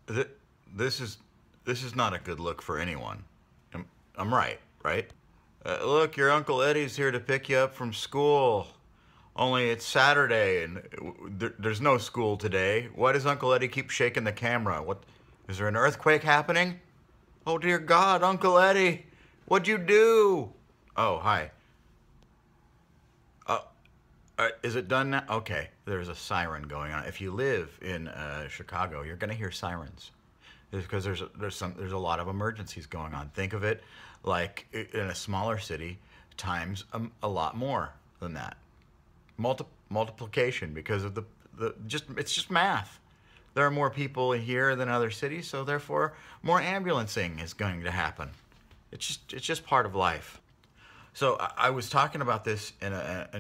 Th- This is this is not a good look for anyone. I'm right, right? Look, your Uncle Eddie's here to pick you up from school. Only it's Saturday and there's no school today. Why does Uncle Eddie keep shaking the camera? What is there an earthquake happening? Oh dear God, Uncle Eddie, what'd you do? Oh, hi. Uh, is it done now? Okay, there's a siren going on. If you live in Chicago, you're gonna hear sirens because there's a lot of emergencies going on. Think of it like in a smaller city times a lot more than that. Multiplication because of the just it's just math. There are more people here than other cities, so therefore more ambulancing is going to happen. It's just part of life. So I was talking about this in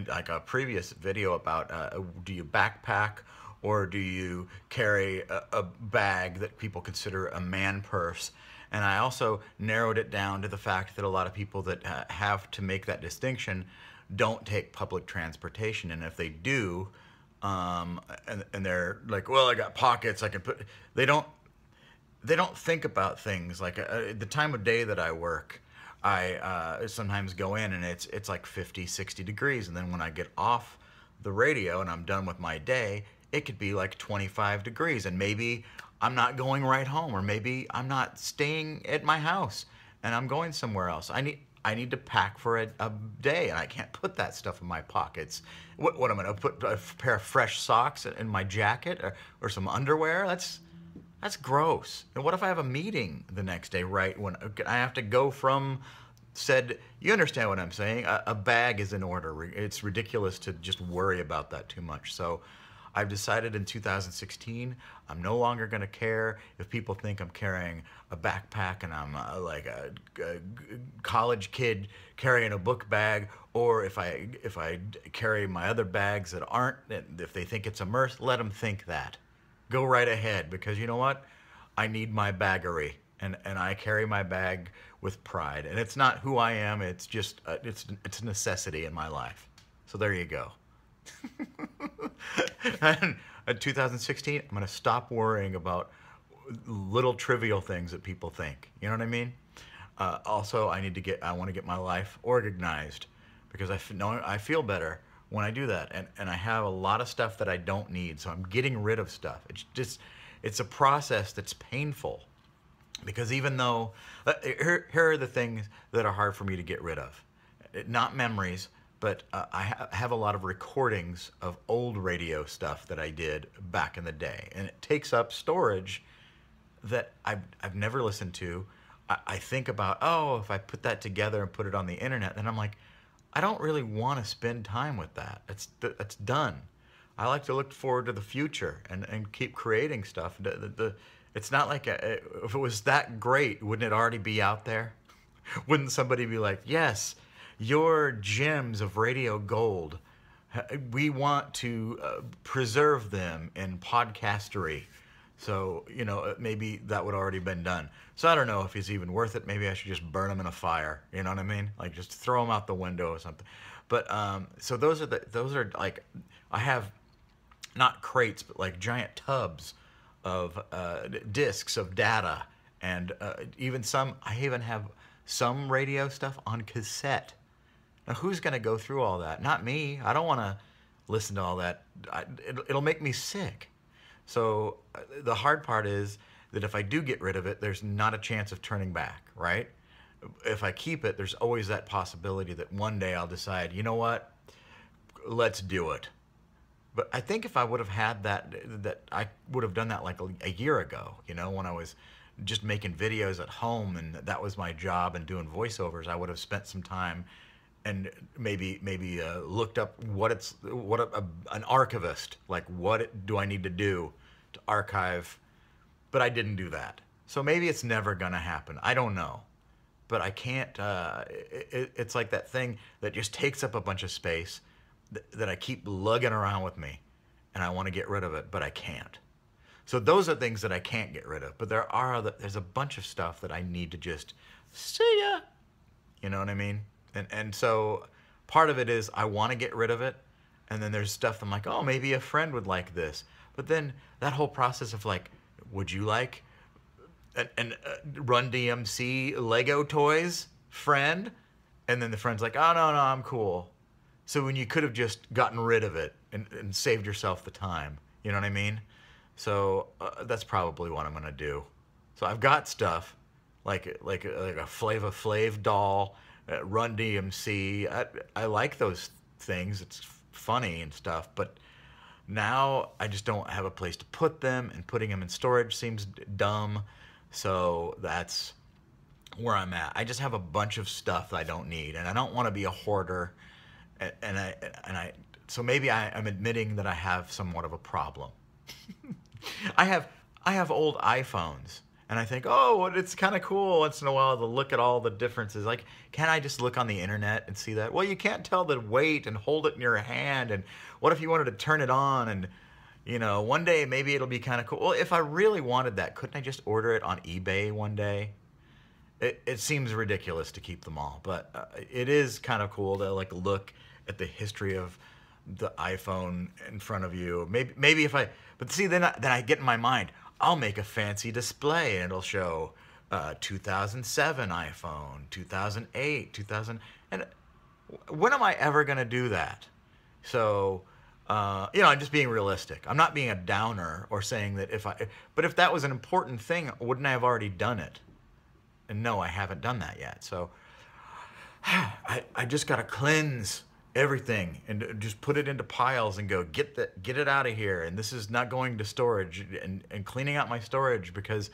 like a previous video about do you backpack or do you carry a bag that people consider a man purse? And I also narrowed it down to the fact that a lot of people that have to make that distinction don't take public transportation, and if they do, and they're like, well, I got pockets, I can put. They don't think about things like the time of day that I work. I sometimes go in and it's like 50, 60 degrees, and then when I get off the radio and I'm done with my day, it could be like 25 degrees, and maybe I'm not going right home, or maybe I'm not staying at my house and I'm going somewhere else. I need to pack for a day, and I can't put that stuff in my pockets. What am I gonna put a pair of fresh socks in my jacket or some underwear? That's gross. And what if I have a meeting the next day, right when I have to go from said, you understand what I'm saying? A bag is in order. It's ridiculous to just worry about that too much. So I've decided in 2016, I'm no longer going to care if people think I'm carrying a backpack and I'm like a college kid carrying a book bag, or if I carry my other bags that aren't, if they think it's immersed, let them think that. Go right ahead, because you know what? I need my baggery, and I carry my bag with pride. And it's not who I am. It's just it's a necessity in my life. So there you go. And in 2016, I'm gonna stop worrying about little trivial things that people think. You know what I mean? Also, I want to get my life organized, because I feel better when I do that, and I have a lot of stuff that I don't need, so I'm getting rid of stuff. It's a process that's painful, because even though here are the things that are hard for me to get rid of, not memories, but I have a lot of recordings of old radio stuff that I did back in the day, and it takes up storage that I've never listened to. I think about, oh, if I put that together and put it on the internet, then I'm like, I don't really want to spend time with that. It's done. I like to look forward to the future and keep creating stuff. It's not like if it was that great, wouldn't it already be out there? Wouldn't somebody be like, yes, your gems of radio gold, we want to preserve them in podcastery. So, maybe that would already been done. So I don't know if it's even worth it. Maybe I should just burn them in a fire. You know what I mean? Like just throw them out the window or something. But so those are like, I have not crates, but like giant tubs of discs of data, and I even have some radio stuff on cassette. Now, who's going to go through all that? Not me. I don't want to listen to all that. It'll make me sick. So the hard part is that if I do get rid of it, there's not a chance of turning back, right? If I keep it, there's always that possibility that one day I'll decide, you know what, let's do it. But I think if I would have had that I would have done that like a year ago, when I was just making videos at home and that was my job and doing voiceovers. I would have spent some time and maybe looked up an archivist, like what do I need to do to archive, but I didn't do that. So maybe it's never gonna happen. I don't know, but I can't. It's like that thing that just takes up a bunch of space that I keep lugging around with me, and I want to get rid of it, but I can't. So those are things that I can't get rid of. But there's a bunch of stuff that I need to just see ya. You know what I mean? And so part of it is I want to get rid of it, and then there's stuff I'm like, oh, maybe a friend would like this. But then that whole process of like, would you like and Run DMC Lego toys friend, and then the friend's like, oh no, I'm cool. So when you could have just gotten rid of it and saved yourself the time, you know what I mean? So that's probably what I'm gonna do. So I've got stuff like a Flava Flav doll, Run DMC. I like those things. It's funny and stuff, but now I just don't have a place to put them, and putting them in storage seems dumb. So that's where I'm at. I just have a bunch of stuff that I don't need, and I don't want to be a hoarder. So maybe I'm admitting that I have somewhat of a problem. I have old iPhones, and I think, oh, it's kind of cool once in a while to look at all the differences. Like, can I just look on the internet and see that? Well, you can't tell the weight and hold it in your hand. And what if you wanted to turn it on? And, you know, one day maybe it'll be kind of cool. Well, if I really wanted that, couldn't I just order it on eBay one day? It seems ridiculous to keep them all, but it is kind of cool to like look at the history of the iPhone in front of you. Maybe if but see, then I get in my mind, I'll make a fancy display and it'll show 2007 iPhone, 2008, 2000, and when am I ever gonna do that? So, you know, I'm just being realistic. I'm not being a downer or saying that but if that was an important thing, wouldn't I have already done it? And no, I haven't done that yet. So I just gotta cleanse everything and just put it into piles and go get it out of here. And this is not going to storage, and cleaning out my storage, because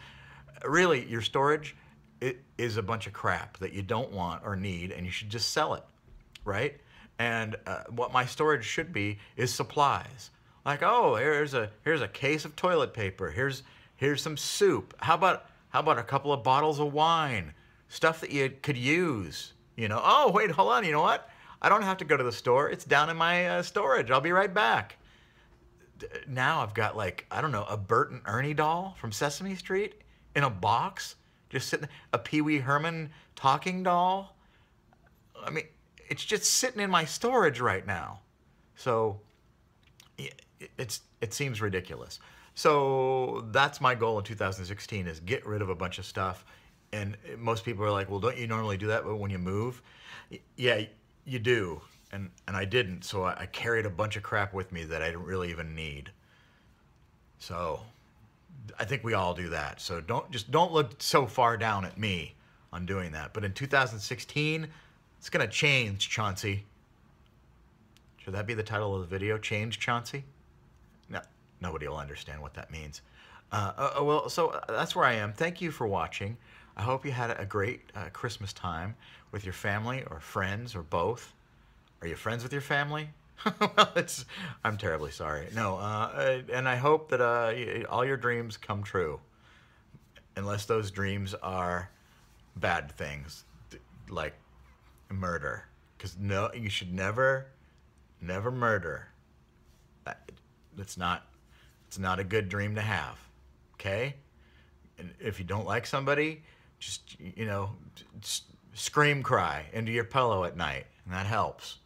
really your storage is a bunch of crap that you don't want or need, and you should just sell it, right? And what my storage should be is supplies. Like, oh, here's a case of toilet paper. Here's some soup. How about a couple of bottles of wine? Stuff that you could use, you know. Oh, wait, hold on, you know what? I don't have to go to the store. It's down in my storage. I'll be right back. Now I've got, like, I don't know, a Bert and Ernie doll from Sesame Street in a box, just sitting, a Pee Wee Herman talking doll. I mean, it's just sitting in my storage right now. So it seems ridiculous. So that's my goal in 2016, is get rid of a bunch of stuff. And most people are like, well, don't you normally do that when you move? Yeah, you do. And I didn't. So I carried a bunch of crap with me that I didn't really even need. So I think we all do that. So don't look so far down at me on doing that. But in 2016, it's going to change, Chauncey. Should that be the title of the video? Change, Chauncey? No. Nobody will understand what that means. Well, so that's where I am. Thank you for watching. I hope you had a great Christmas time with your family or friends or both. Are you friends with your family? Well, I'm terribly sorry. No, and I hope that all your dreams come true. Unless those dreams are bad things, like murder. Because no, you should never murder. It's not a good dream to have, okay? And if you don't like somebody, just, you know, scream cry into your pillow at night, and that helps.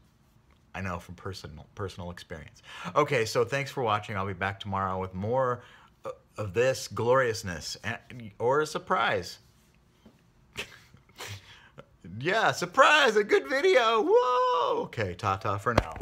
I know from personal experience. Okay, so thanks for watching. I'll be back tomorrow with more of this gloriousness, or a surprise. Yeah, surprise, a good video. Whoa! Okay, ta-ta for now.